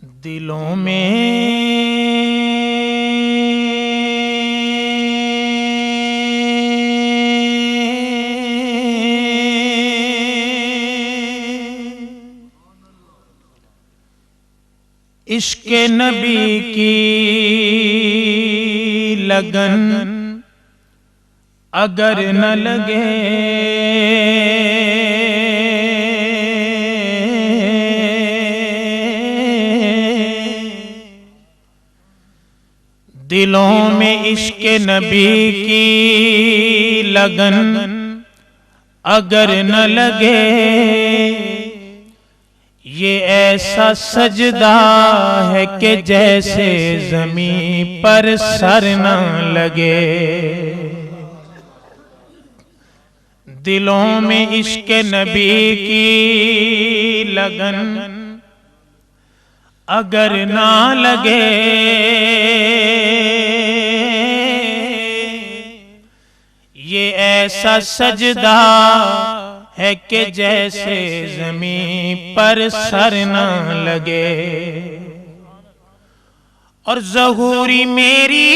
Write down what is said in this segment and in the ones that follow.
دلوں میں عشق نبی کی لگن اگر نہ لگے دلوں میں عشق نبی کی لگن اگر نہ لگے یہ ایسا سجدہ ہے کہ جیسے زمین پر سر نہ لگے دلوں میں عشق نبی کی لگن اگر نہ لگے یہ ایسا سجدہ ہے کہ جیسے زمین پر سر نہ لگے اور ظہوری میری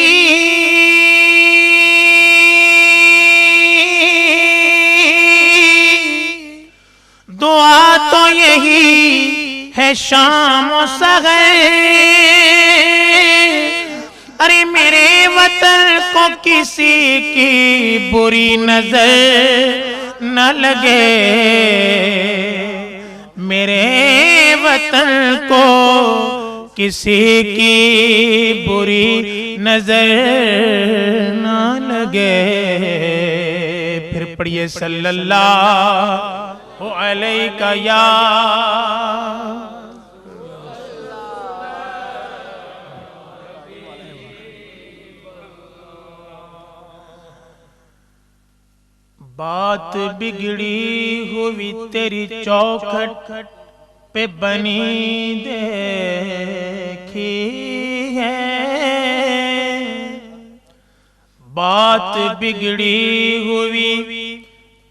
دعا تو یہی ہے شام و سحر ارے میرے وطن کو کسی کی بری نظر نہ لگے میرے وطن کو کسی کی بری نظر نہ لگے پھر پڑھیے صلی اللہ علیہ یا بات بگڑی ہوئی تیری چوکھٹ پہ بنی دیکھی ہے بات بگڑی ہوئی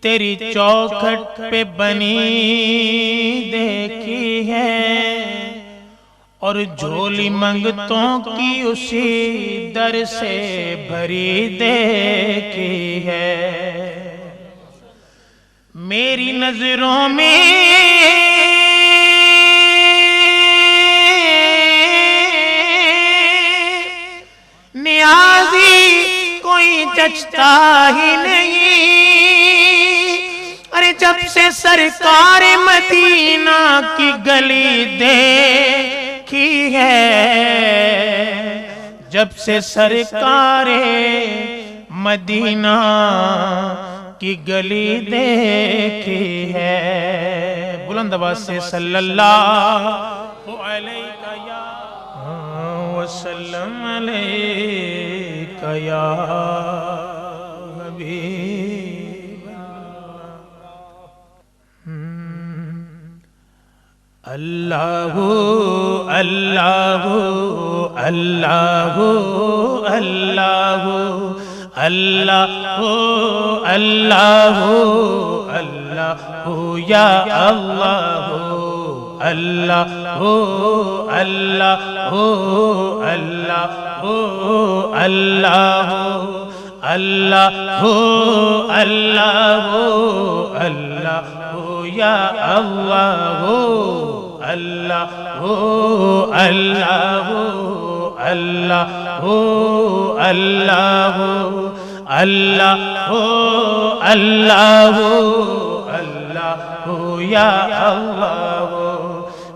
تیری چوکھٹ پہ بنی دیکھی ہے اور جھولی منگتوں کی اسی در سے بھری دیکھی ہے میری نظروں میں نیازی کوئی جچتا ہی نہیں ارے جب سے سرکار مدینہ کی گلی دیکھی ہے جب سے سرکار مدینہ کی گلی دیکھی ہے بلند آواز سے صلی اللہ علیہ وسلم علیہ یا حبیب اللہ اللہ اللہ اللہ اللہ اللہ اللہ یا اللہ اللہ اللہ اللہ اللہ اللہ اللہ اللہ یا اللہ اللہ اللہ اللہ اللہ اللہ اللہ اللہ یا اللہ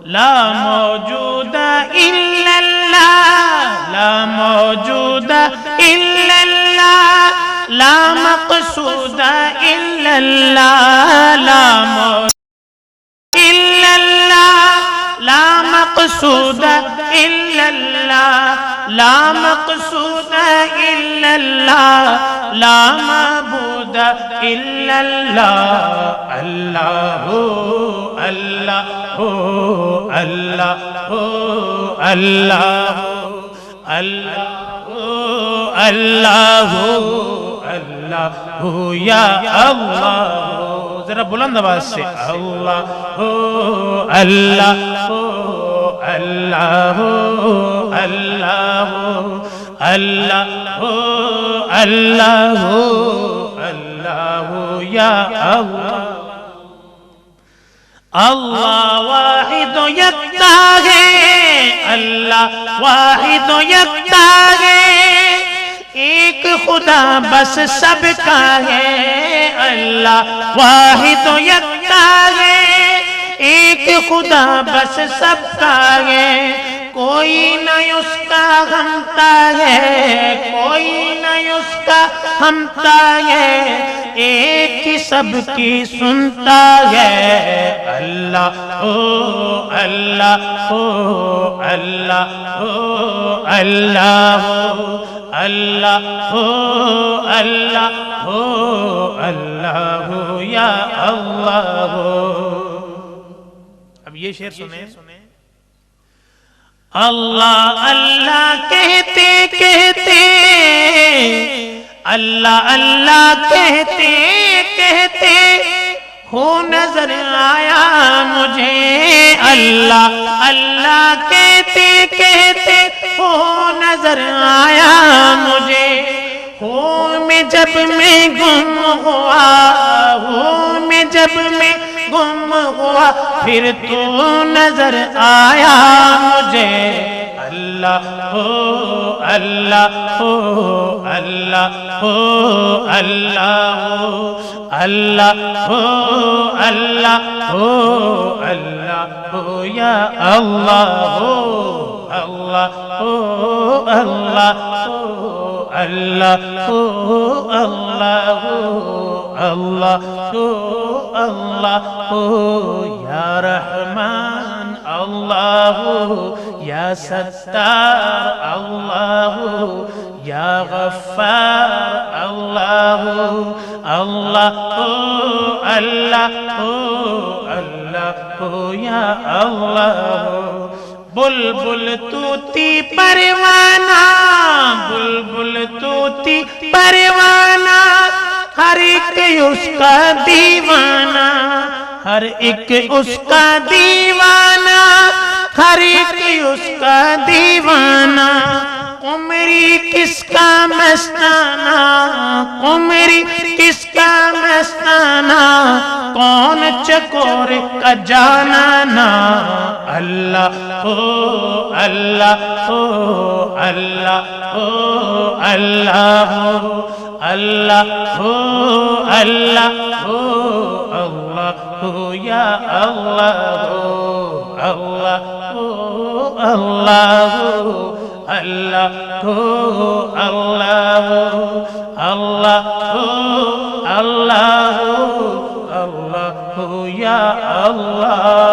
لا موجود الا اللہ لا موجود الا اللہ لا مقصود الا اللہ لا موجود الا اللہ لا مقصود الا اللہ لا مقصود الا اللہ لا معبود الا اللہ اللہ اللہ اللہ اللہ اللہ اللہ یا اللہ ذرا بلند آواز سے اللہ اللہ اللہ اللہ اللہ اللہ اللہ یا اللہ اللہ واحد و یکتا ہے اللہ واحد و یکتا ہے ایک خدا بس سب کا ہے اللہ واحد و یکتا ہے ایک خدا بس سب کا ہے کوئی نہ اس کا ہمتا ہے کوئی نہ اس کا ہمتا ہے ایک ہی سب کی سنتا ہے اللہ او اللہ او اللہ او اللہ اللہ او اللہ او اللہ یا اللہ اب یہ شعر سنیں اللہ اللہ کہتے کہتے اللہ اللہ کہتے کہتے ہو نظر آیا مجھے اللہ اللہ کہتے کہتے ہو نظر آیا مجھے ہوں میں جب میں گم ہوا ہوں میں جب میں گم ہوا پھر تو نظر آیا مجھے اللہ ہو اللہ ہو اللہ ہو اللہ ہو اللہ ہو اللہ ہو اللہ ہو یا اللہ ہو اللہ ہو اللہ ہو اللہ ہو اللہ ہو اللہ ہو اللہ ہو یا رحمان اللہ ہو یا ستار اللہ ہو یا غفار اللہ ہو اللہ ہو اللہ ہو اللہ ہو یا اللہ ہو بلبل طوطی پروانہ بلبل طوطی پروانہ ہر ایک اس کا دیوانہ ہر ایک اس کا دیوانہ ہر ایک اس کا دیوانہ قمری کس کا مستانہ قمری کس کا مستانہ کون چکور کا جانانا اللہ ہو اللہ ہو اللہ ہو اللہ ہو اللہ ہو اللہ ہو اللہ ہو یا اللہ ہو اللہ ہو اللہ ہو اللہ ہو اللہ ہو اللہ ہو اللہ ہو اللہ ہو یا اللہ